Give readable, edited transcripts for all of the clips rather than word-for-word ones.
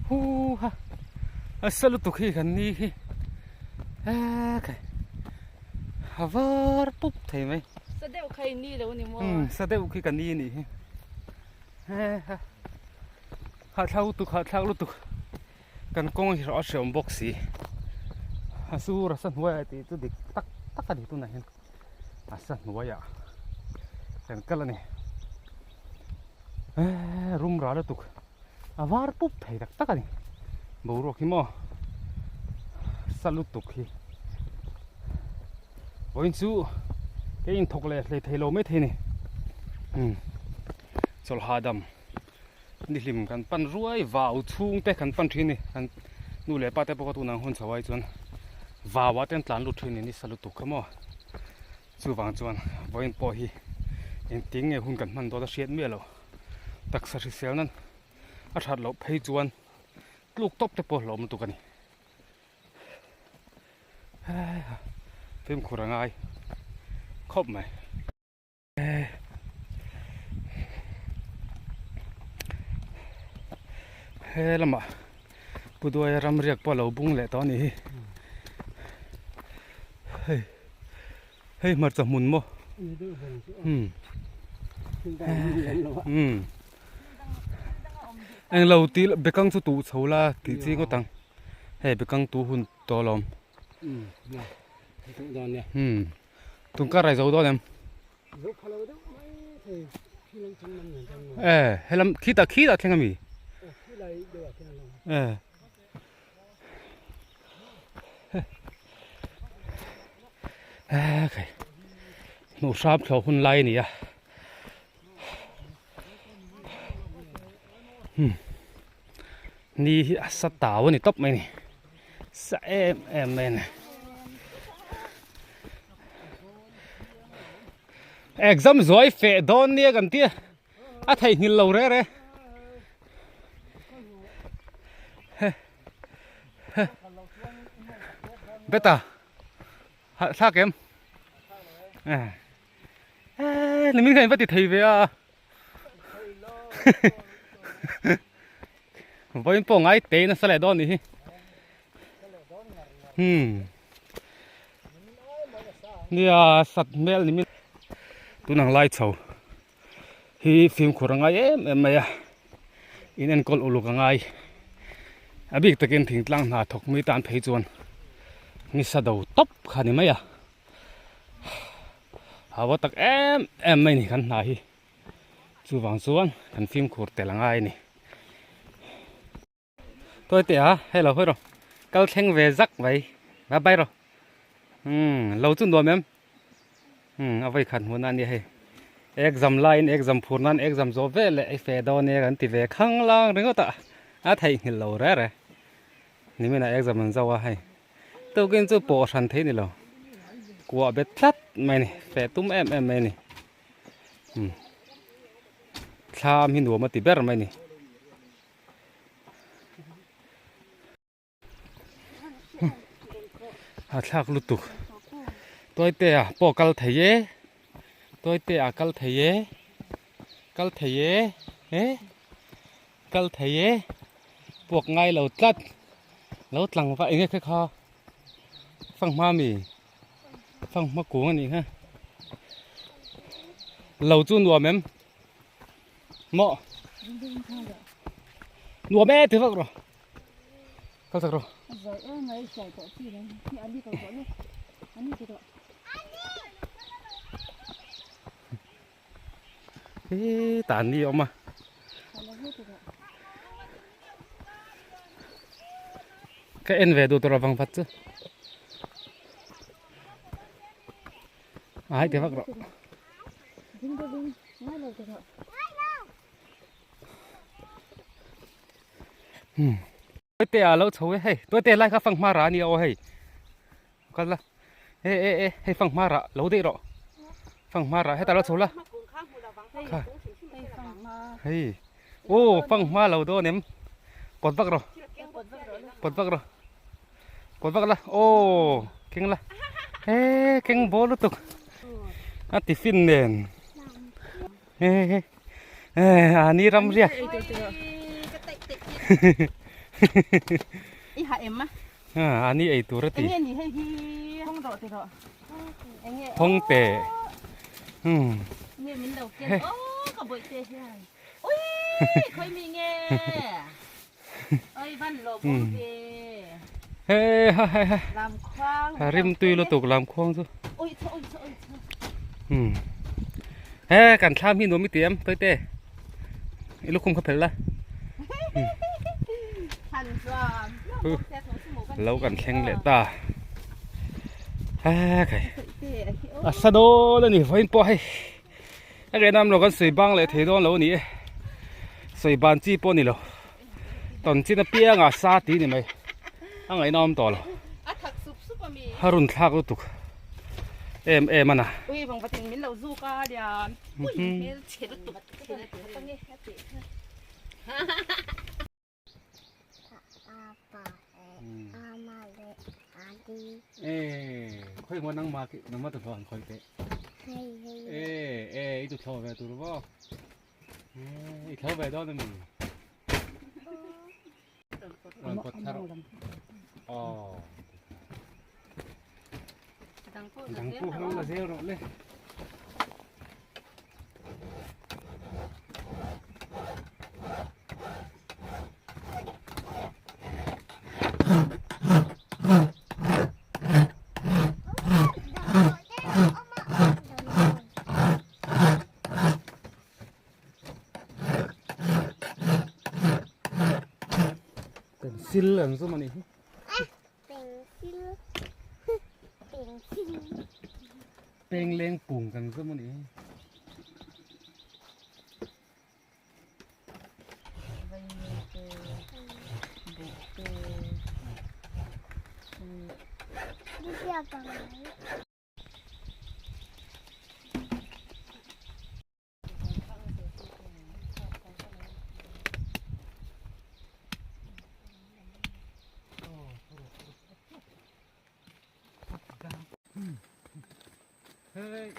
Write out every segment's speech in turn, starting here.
ฮู้ฮะสรุปตุกขี้กันนี่ฮาวาร์ปุ๊บใช่ไหมสเดลใครนี่เดี๋ยวนี้มั้งสเดลขี้กันนี่นี่ฮะข้าเท่าลุตุกกันกงที่เราเชื่อมบ็อกซี่สู้รัสันหัวตีตัวเด็กตักกันตัวไหนเห็นรัสันหัวอย่าเห็นกันแล้วนี่รุมร้าลุตุกวาร์ปุ๊บใช่ตักกันนี่บูรุกิโมสลุตุกขี้วันสู้แกยิงทกเลยเทโลไม่เทนี่สลฮาดัมนี่ลิมกันปันรวยว่าวทุ่งแต่กันปันทีนี่กันนู่นเลยป้าแต่ปกตินางหุ่นสวายจวนว่าวเต็มตลาดลุทีนี่สลุตุกขโมสู้วางจวนวันพอฮีเอ็นติ้งเอหุ่นกันมันตัวเสียดเมียเราตักสัตว์เสียนั้นอาชัดเราเพย์จวนลูกตบแต่ปอเรามันตุกันนี่เพิ่มขวดง่ายครบไหมละมาปุดวยรำเรียกปอเราบุ้งแหละตอนนี้เฮ้ยมาจากมุนโมอันเราตีเบกังสุตุเสาละตีจีก็ตังเฮ้เบกังตูหุ่นตัวลมตุงก็ไรเจ้าตัวเนี่ยให้ลำขี้ตาแข่งกันมีโอเคหนูชอบเขาหุ่นไล่นี่อ่ะนี่สตาร์วันนี้ตบไหมนี่สเอ็มเนี่ยเอ็กซัมสวยเฟดดอนเนี่ยกันเตี้ยอะไทยหินเหล่าเร่เบต้าท่าเกมนี่มีใครมาติดทีวีอ่ะวันปงไอเตนสลัดดอนนี่นี่สัตว์เมลนี่มีตัวนังไล่เช่าฮีฟิล์มขวดง่ายไม่อะอินเอ็นกอลอุลุกง่ายอบิกตะเกียงถึงหลังหน้าถกมีตานเพจวนนี่สะดวกตบขันนี่ไหมอะหาว่าตักไม่นี่ขันหน้าฮีจูบางส่วนขันฟิล์มขวดแต่ละง่ายนี่ตัวเตะให้เราให้เราก็แข่งเวซักไว้มาไปเราเราจุนตัวมั้ยเอาไปขันหัวนั่นนี่ให้เอ็กซัมไลน์เอ็กซัมพูนั้นเอ็กซัมโซเวลไอเฟดอนเนี่ยกันติเวข้างล่างเรื่องก็ตะอาไทยหินเราแร่นี่ไม่น่าเอ็กซัมมันจะว่าให้ตัวกินจะปอชันเทนี่เรากลัวเบ็ดพลัดไม่นี่เฟตุ้มไม่นี่ชามหินหัวมาติเบอร์ไม่นี่หาทักลุตุกตัวเตะปอกกัลเทียตัวเตะกัลเทียกัลเทียปวกไงเราตัดเราหลังว่าเองแค่ข้าฟังมามีฟังมากูอันนี้ฮะเราจูนวัวแม่เหมาะวัวแม่ถือว่าหรอเขาสักหรอตานนี่ออกมาแค่เอ็นเวดูตัวเราฟังพัดซึไอ้เดี๋ยวฟักหรอตัวเตะเราโชว์ให้ตัวเตะไล่ข้าฟังมารานี่เอาให้กันละให้ฟังมาระเราได้หรอฟังมาระให้แต่เราโชว์ละเฮ้ยโอ้ฟังมาเราโดนเนี่ยปวดฟักหรอปวดฟักละโอ้เก่งละเก่งบอลตุกอันที่ฟินเด่นอันนี้รำเรียก ý hạ em á อันนี้ไอตัวรติ em nghe gì hay thì không rõ thì rõ em nghe พงเตะHmm. nghe mình đầu tiên ô cả bội tê thế này ôi khơi mình nghe ơi văn lộ bông về เฮ้ยฮ่าฮ่าฮ่า làm khoang ริมตุยเราตกลำคลองซุ ôi thôi ôi thôi ôi thôi เฮ้ยกันข้ามพี่หนูไม่เตรียมตัวเต้ไอ้ลูกคุมเขาเพลละ thành rồi lâuกันแข่งเลยตาไข่ à sa đô là nỉ phải bỏ hay cái năm nó còn sưởi băng lại thế đó lâu nỉ sưởi bàn chi bỏ nỉ lâu tòn chi nó bia ngà sa tí nỉ mày anh ấy năm to rồi à thật sụp sụp à mi harun thác lúc tục em anh à ui bằng vật mình lâu du ca điàn ui nghe chết lúc tục chết lúc tục tao nghe hết chịเอ้ค่อยมานั่งมานั่งมาตัวก่อนค่อยเตะอีตัวชอบแบบตัวรู้ป่ะอีเขาแบบđó là mình còn cột thắt đằng cu không là rêu rồi lên xin lần số mà này beng lên bùngกันsố mà này Hey.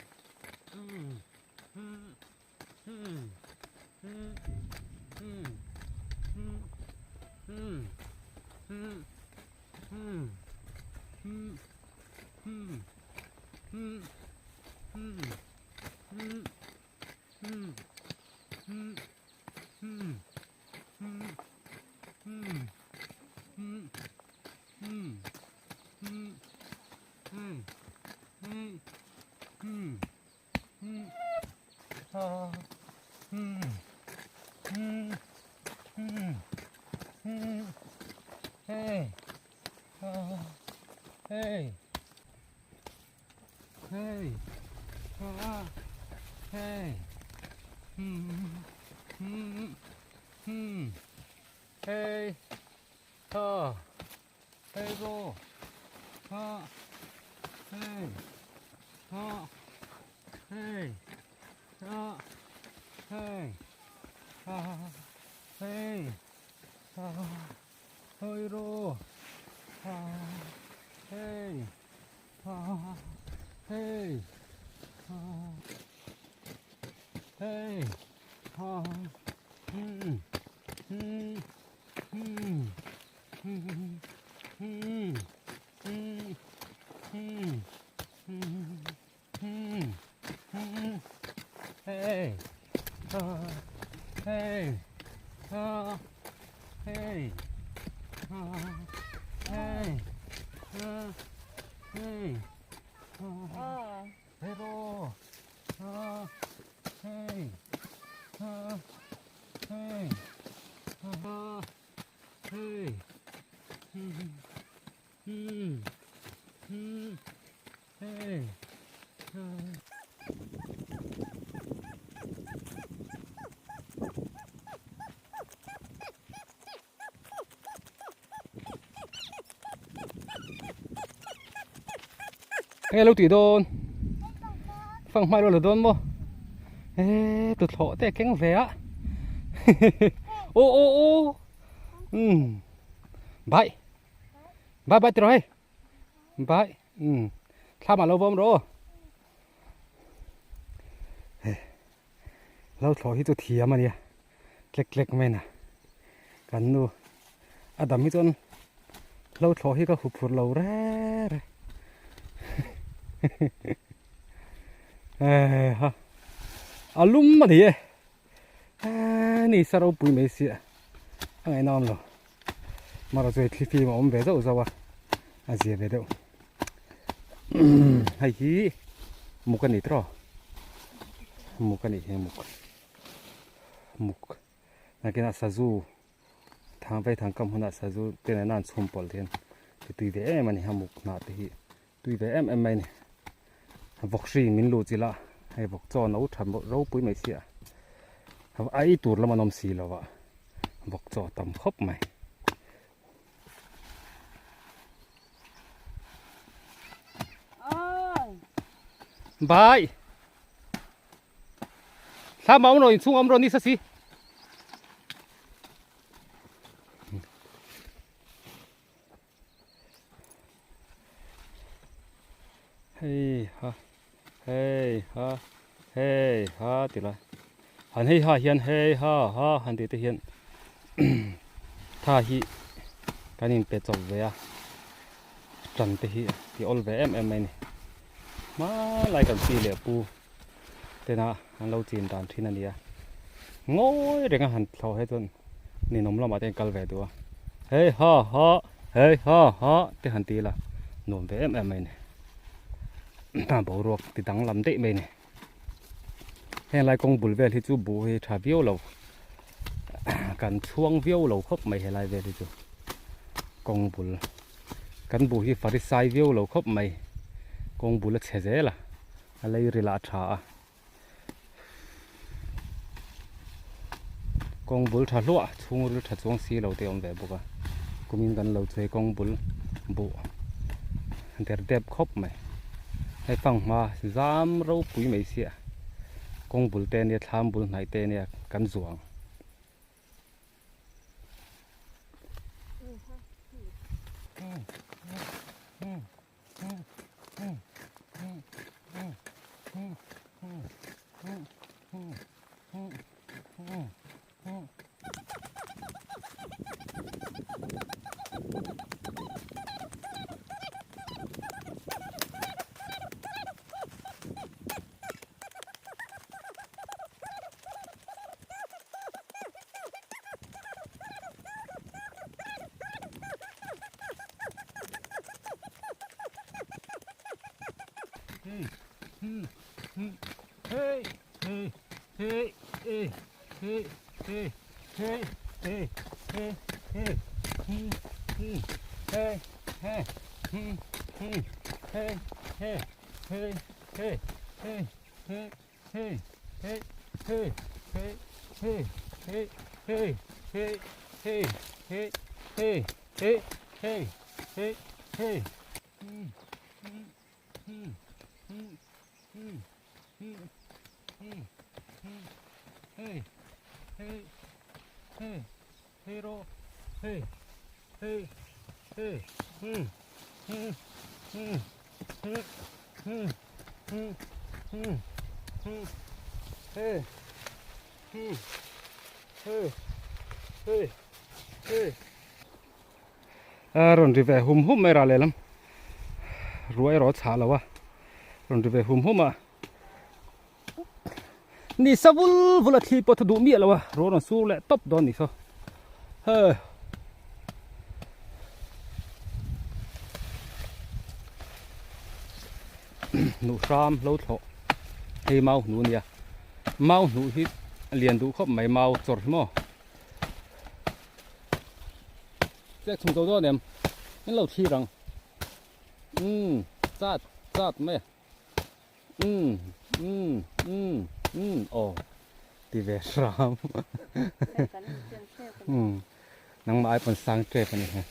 Hey. Hey. Hey. Hey. Hey. Hey go. Hey. Hey. Hey. Hey. Hey ro. Hey. Hey. Hey. Hey. Hey. Hey. Hey. Hey. Hello. Hey. Hey. Hey. Hey. Nghe lâu tùy đôn phăng mai rồi là đôn mô ê tụt thọ té cánh vé á ô bye bye bye rồi bye sao mà lâu bom rồi lâu thọ hít tụt thìa mà nè lệch lệch mày nè cắn nu adam hi chon lo thlo hi ka hu phur lo re ha alum mà thì ni sao bùi mấy xịa anh nam rồi mà rồi thì phi mà ông về đâu sao à gì về đâu hay hi một cái này thôi một cái này một là cái nào sazu thằng về thằng cầm hôn sazu tên là nan xung bol thiên thì tùy về em này ham một nát thì tùy về em này vọc xì mình lụt gì là hay vọc cho nấu thầm bộ rau bùi mấy xịa ai tụt là mà nôm xì là vậy vọc cho tầm khóc mày bye sao mà ông rồi xuống ông rồi đi sao xí hey ha hey ha hey ha thì là hắn hey ha hiền hey ha hắn thì hiền tha hi cái này bé chọc về à trần thì ol về em này mà lại cần xì lệ pu thế nào hắn lâu chín đàn thiên này à ngồi để hắn thầu hết luôn nên nôm làm mà tên cal về đùa hey ha thế hắn tí là nôm về em này ta bảo ruột thì đắng lắm đấy mày này hay lại con bùn về thì chú bù thì trả viêu lầu cần chuông viêu lầu khóc mày hay lại về thì chú con bùn cần bù thì phải sai viêu lầu khóc mày con bùn là chế dễ là lấy rì lạ trả con bùn trả lụa chuông rồi trả chuông xí lầu thì ông về bù à cũng mình cần lầu chơi con bùn bù để đẹp khóc mày hay phăng mà dám rau bùi mấy xịa con bùn tên này tham bùn này tên này cắn ruộng rồi đi về hum mày ra lắm ruồi rót xả là wa rồi đi về hum à ni sa vul thi pot du mi là wa rồi nó su lại top đó ni so nụ sam lâu thọ hay mau nụ nè mau nụ hít liền đủ khóc mày mau chọt mò chắc chúng tôi đó nè cái lâu thi rằng chát mày ồ thì về sam nắng mai còn sang trễ phần này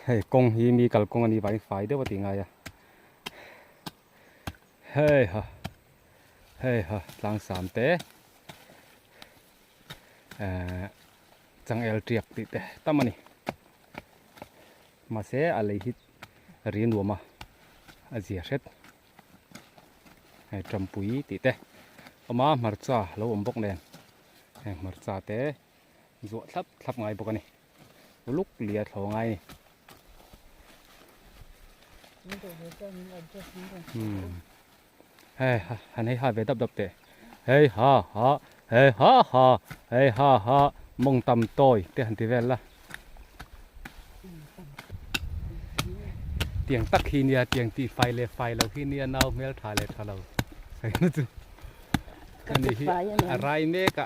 hay công hi mi cả công anh đi vay phải đấy vào tiếng ai à hey ha lang sam te chẳng el triệt tí te tâm này mà sẽ lấy hít riêng đồ mà gì hết hay trầm bụi tí te mà mar cha lâu bốc đèn mar cha te ruột thấp ngay bốc này ลุกเหลียเถาไงเฮ้ยฮันให้หาไปดับเตะเฮ้ยฮ่าฮ่าเฮ้ยฮ่าฮ่าเฮ้ยฮ่าฮ่ามงตำต้อยเตะหันทีเวลละเตียงตักขี้เนี่ยเตียงตีไฟเลยไฟเราขี้เนี่ยเน่าเมลทาเลยทาเราใส่นู่นจุอันนี้อะไรเมกะ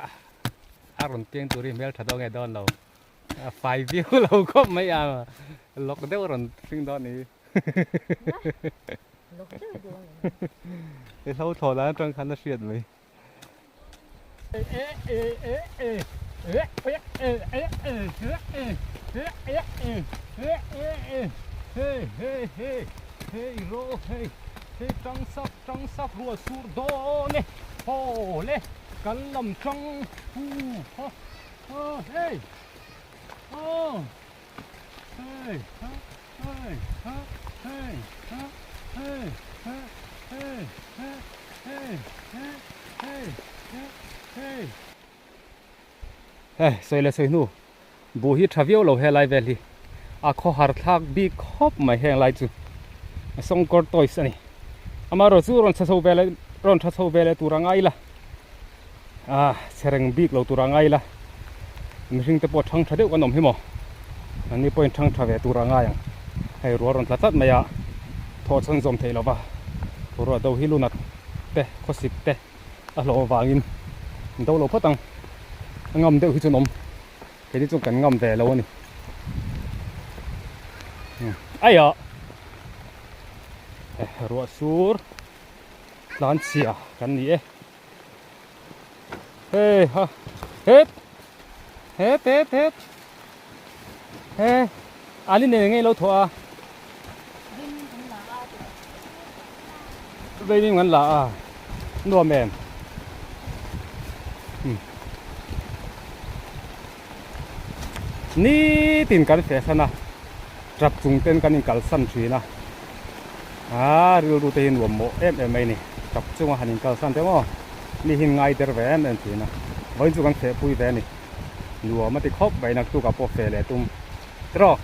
อารมณ์เตียงตัวนี้เมลทาดองไงดอนเราไฟวิวเราก็ไม่เอาล็อกเดี๋ยวรอนฟิงดอนนี้เท่าถอดแล้วตรงคันน่ะเสียดเลยโรเฮ้จังซับรัวสูดโดเน่โอ้เล่กันลำจังฮู้โอ้เฮ้โอ้เฮ้ฮะเฮ้ฮะเฮ้ฮะเฮ้ฮะเฮ้ฮะเฮ้ฮะเฮ้เฮ้เฮ้สวยเลยสวยนู่บูฮีทราวิลเราเฮลัยเวลีอาขอหาทักบีคอบไม่เฮลัยจูส่งกอดตัวอีสันนี่อามารถจูรอนทัศน์เวลตัวรังไงล่ะเสร็จบีกเราตัวรังไงล่ะมีสิ่งที่ปวดทั้งทัดเดียวกันหนุ่มหิมะอันนี้เป็นทั้งทัดเวตัวรังไงยังให้รัวรอนทัดไม่ยาทอดสันจอมเทลบ้ารัวดาวฮิลุนักเตะข้อสิบเตะเราวางินดาวเราพัดตังงำเดือดขึ้นนมเห็นที่จงกันงำแต่แล้วนี่ไอ้ยะรัวสูรล้านเสียกันนี่เฮ้ฮะเฮ็ดอันนี้เนี่ยไงเราถั่วไม่มีเงินละนัวแมนนี่ตินกันเสียสนะจับจุงเต้นกันนี่กันสั้นชีนะรู้เต้นหัวโมไม่นี่จับจุงหันกันสั้นแต่ว่านี่หินไงเดอร์แวนนั่นชีนะวันจุกันเสียปุยแวนนี่หัวมันติดครบใบนักตุกับพวกเฟลเลยตุ้มตรอก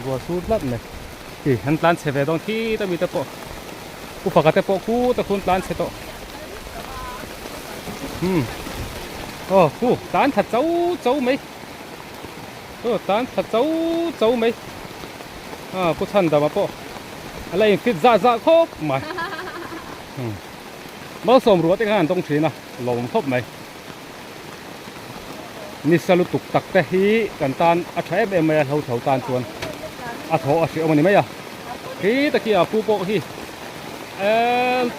หัวสูดลับเลยที่หันตันเสวตรงที่ต้องมีตะโปกูฝากตะโปกูตะคุณตันเสตโอ้กูตันถัดเจ้าไหมตันถัดเจ้าไหมกูทันดามาโปอะไรฟิตจ้าครบมามาสมรู้ที่งานตรงที่นะลงครบไหมนี่สรุปตุกตักแต่ฮีกันตานอัฐเอฟเอ็มเอลเท่าตานชวนอัฐโออัฐเอมันนี่ไหมฮีตะกี้ปูโปฮี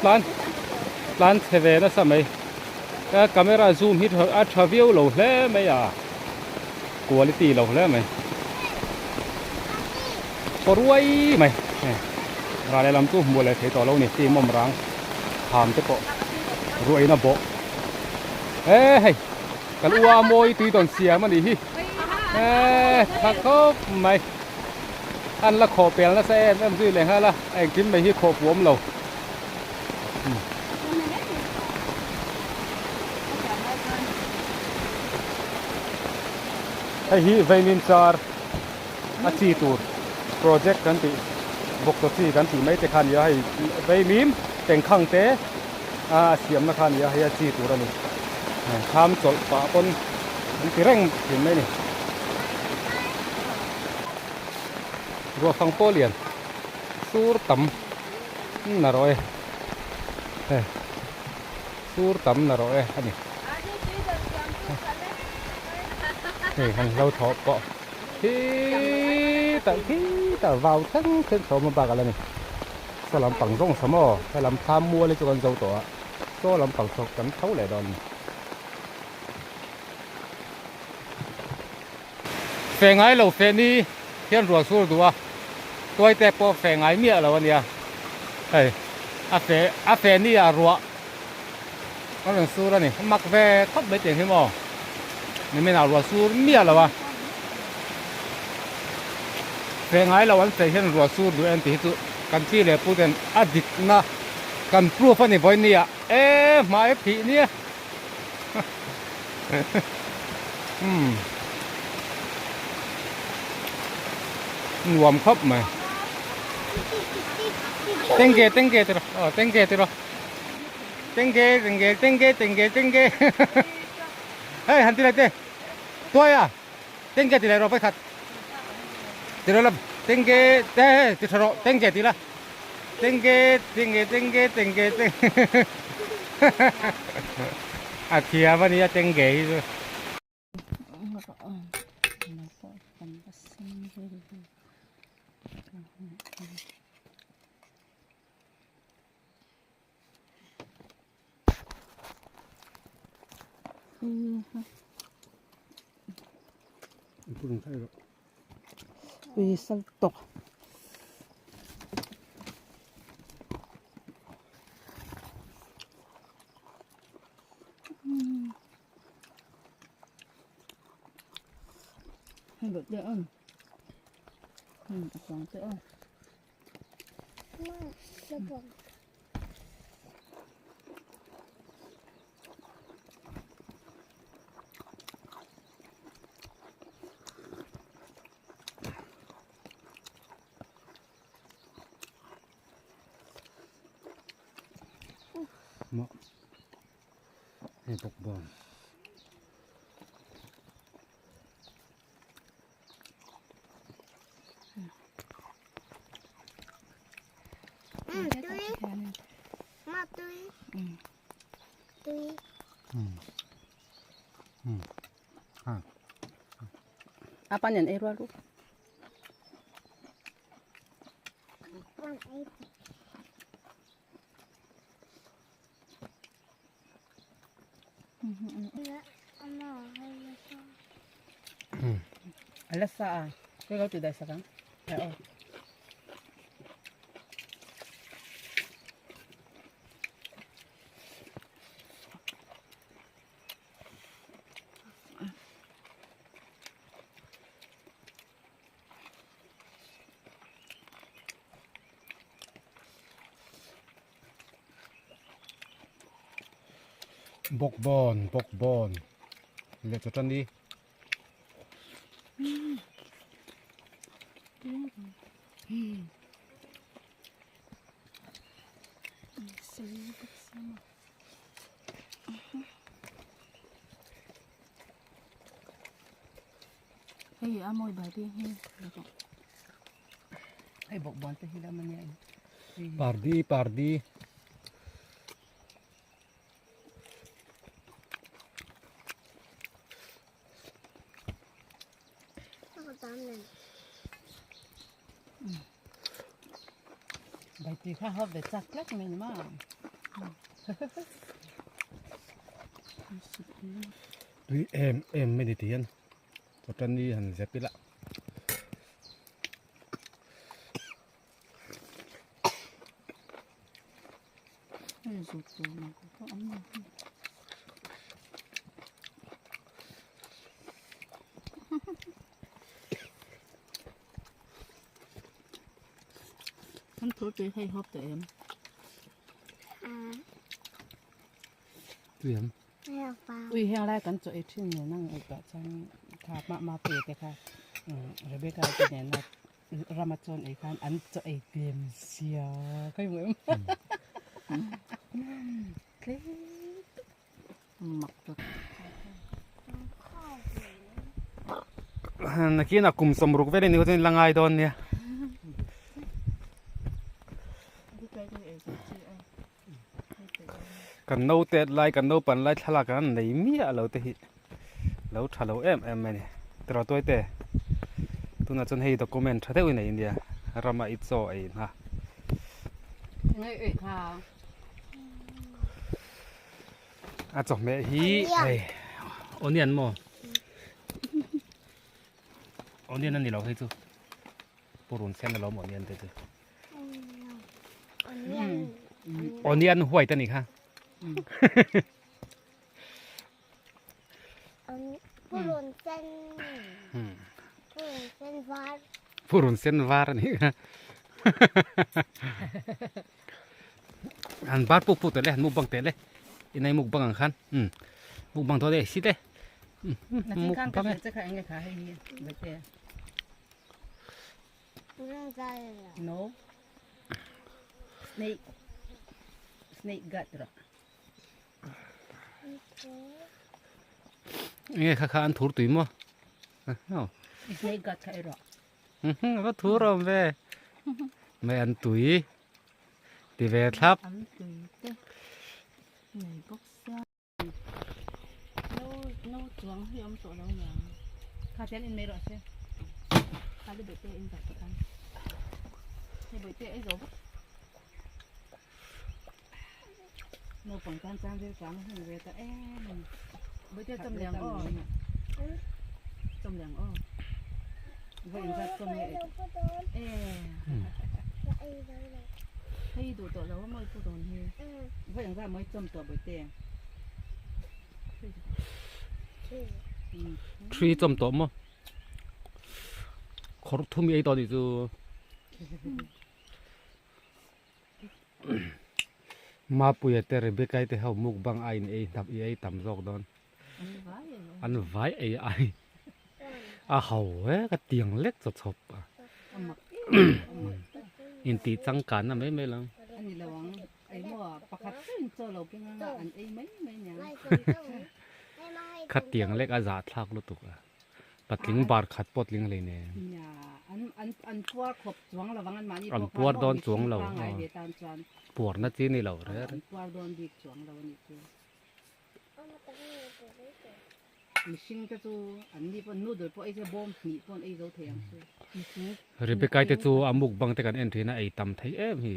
พลานเทเวนะสมัยก็กล้องซูมฮิตอัฐวิวเราเล่ไหมคุณภาพเราเล่ไหมปรวยไหมรายลำตู้บัวเลยเทต่อเราเนี่ยที่มุมรังทำจะโปรวยนะโปเฮ้ยกันวัวมวยตีตอนเสียมันดีถ้าเขาไม่อันละขอเปลี่ยนละเส้นนั่นสิเลยฮะละไอ้กินไปที่ขอบหัวเราไอ้ฮีเวนินซาร์อาชีตูร์โปรเจกต์กันตีบกตัวที่กันตีไม่แต่ขันยาให้เวนิมแต่งข้างเตะเสียมนะขันยาให้อาชีตูร์นี่ทำจดปะปนตีเร่งเห็นไหมนี่รัวฟังโปเลียนสูรต่ำน่าร่อยสูรต่ำน่าร่อยอันนี้เราถอดเกาะที่แต่วาวทั้งเขามาบากอะไรนี่สลัมปังร่องสมอสลัมทามมัวเลยจนเจ้าตัวก็ลำปังสกันเท่าไหร่ดอนแฝงไงเราแฝงนี่เที่ยนรัวสู้ตัวแต่พอแฝงไงเมียเราวันเนี้ยอาแฝงนี่รัวก็เรื่องสู้แล้วนี่มักแฝงทับไปเจ๋งขึ้นมั้งนี่ไม่น่ารัวสู้เมียเราวะแฝงไงเราวันเที่ยนรัวสู้ดูเอ็นตีสุกันที่เลยพูดกันอดีตนะกันพลูฟันนี่บ่อยเนี่ยมาผีเนี่ย รวมครบไหมเต็งเกติรอเต็งเกติรอเต็งเกเฮ้ยหันทีไรเต้ตัวอ่ะเต็งเกติไรรอไปขัดติรอละเต็งเกเต้ติรอเต็งเกติละเต็งเกอาเทียวันนี้เต็งเกอยู่พูดถึงใช่หรอ Ui salto. Hay bật đỡ không? Khoảng đỡ không? Mọ hay bọc bòn Ma tươi. Tươi. Apa nyan ero lu? Con ấy. Ama hay là sao? Alasa ah. Kaya kau tidak sakang? Ya oh. bọc bòn lihat cho chân đi Hey, amoy ba di? Ay, bokbon to hila man yan. pardi Ako dami. Bay ti kha hop de chaklat min ma. tuy em mới đi tiền cho chân đi hẳn dẹp đi lại Ay, suto na ko to ano. Anh thua chơi hay hop tụi em. tuy em Hay là vào. Ui heo lai kan cho e thin ne nang e ka chang kha ma pe te kha. Rebecca te ne na Ramachon e khan an cho e tem sia. Kai mo em. Cái mặc được. na kia na kum somruk về đây nếu tên là ngay đón nha cần nấu tết lại cần nấu pan lại thala cần lấy mía lâu tết lâu thà lâu em này từ tôi tết tôi nói chân hay document thế này India rama ít so ấy ha Ngay ơi kha. à chồng mẹ hi ai onion mo onion anh đi lâu hay chưa porun sen là lâu một onion thế chứ onion hoài tên này ha Purun sen. Purun sen var. porun sen var này anh bắt bục bục tới đây mục bằng tới đây inai mục bằng khăn มุกบางตัวเด้สิเด้ 那 มุ 先 ก 看 ปัง 看这个应该看黑没对不用再了。 no snake gut หรอ nghe khá khá ăn thú tùy mua snake gut ใช่หรอ có thú rồi về mẹ ăn tùy thì về thắp ăn tùy tê này bốc xa nấu chuông hay ông tổ nấu nhà khá chén in mấy rồi xem khá đi bữa tê in cả ăn thế bữa tê ấy rồi nấu bằng can trang thế trắng thì về ta em bữa tê tôm lèng o tôm lèng o vậy ra tôm này ê hay đủ tổ lâu mới phụ đồn hi vậy ra mới tôm tổ bữa tê tree 좀 더 뭐 거룩tum이 ấy đó thì chứ mà bùi tê rồi biết cái thế hậu mục bằng ai ấy tập ấy tầm dọc đó ăn vái ấy ai à hậu ấy cái tiếng lét chột chột à in tí trăng cán là mấy mấy lần anh là王ấy mà bạc hạt trên cho lâu cái ngang anh ấy mấy mấy nhà ขัดเตียงเล็กอาจาดทักลุตุกอะปัดลิงบาดขัดปดลิงเลยเนี่ย nhà anh qua khop chuang là vắng anh mà đi Anh qua đón chuông lầu, ngày về tan chuan ปวดนะจีนี่เราเด้อ anh qua đón đi chuang lầu này chứ mình sinh cái chú anh đi bọn nút rồi bọn ấy sẽ bom nhị bọn ấy giấu thèm chứ หรือไปไกลแต่จูอามุกบังแต่กันเอ็นทีนะไอ้ตำไทยเอ็มฮี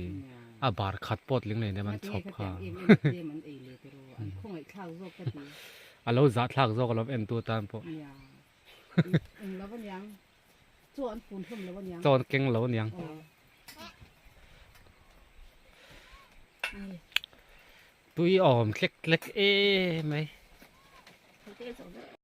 อาบาดขัดปดลิงเลยเนี่ยมันชอบค่ะ em mình ấyเลยแต่รู้anh không phải khao dốc cái gì อ่ะเราจัดทักจอกเราเอ็นตัวตามพอ nhàแล้ววันยังชวนฝุ่นทุ่มแล้ววันยัง จอนเก่งเราเนี่ย ตุยออมเล็กเล็กเอ๊ะไหม Thế cái